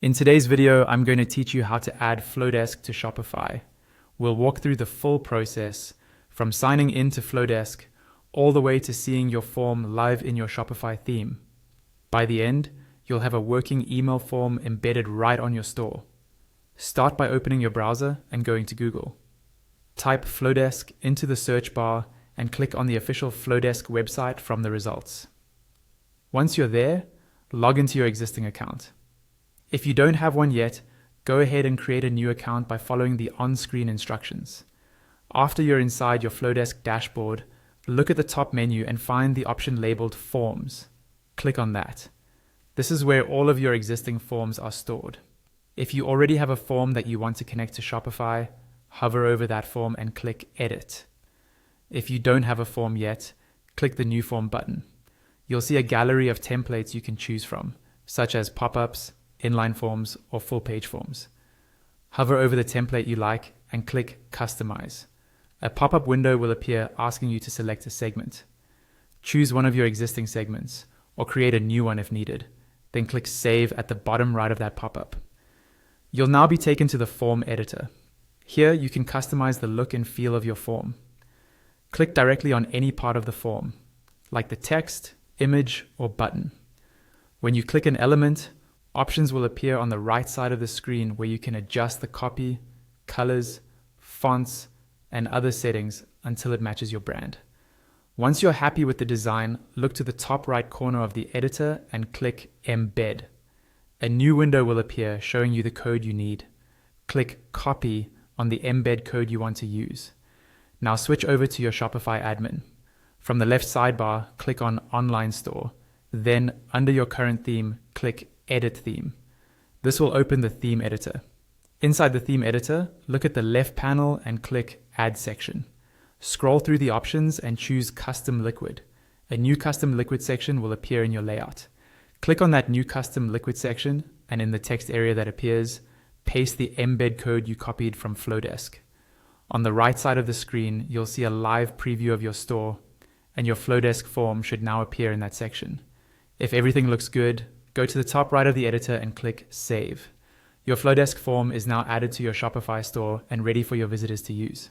In today's video, I'm going to teach you how to add Flodesk to Shopify. We'll walk through the full process from signing in to Flodesk all the way to seeing your form live in your Shopify theme. By the end, you'll have a working email form embedded right on your store. Start by opening your browser and going to Google. Type Flodesk into the search bar and click on the official Flodesk website from the results. Once you're there, log into your existing account. If you don't have one yet, go ahead and create a new account by following the on-screen instructions. After you're inside your Flodesk dashboard, look at the top menu and find the option labeled Forms. Click on that. This is where all of your existing forms are stored. If you already have a form that you want to connect to Shopify, hover over that form and click Edit. If you don't have a form yet, click the New Form button. You'll see a gallery of templates you can choose from, such as pop-ups, inline forms, or full-page forms. Hover over the template you like and click Customize. A pop-up window will appear asking you to select a segment. Choose one of your existing segments, or create a new one if needed. Then click Save at the bottom right of that pop-up. You'll now be taken to the form editor. Here you can customize the look and feel of your form. Click directly on any part of the form, like the text, image, or button. When you click an element, options will appear on the right side of the screen where you can adjust the copy, colors, fonts, and other settings until it matches your brand. Once you're happy with the design, look to the top right corner of the editor and click Embed. A new window will appear showing you the code you need. Click Copy on the embed code you want to use. Now switch over to your Shopify admin. From the left sidebar, click on Online Store. Then, under your current theme, click Edit Theme. This will open the theme editor. Inside the theme editor, look at the left panel and click Add Section. Scroll through the options and choose Custom Liquid. A new Custom Liquid section will appear in your layout. Click on that new Custom Liquid section, and in the text area that appears, paste the embed code you copied from Flodesk. On the right side of the screen, you'll see a live preview of your store, and your Flodesk form should now appear in that section. If everything looks good, go to the top right of the editor and click Save. Your Flodesk form is now added to your Shopify store and ready for your visitors to use.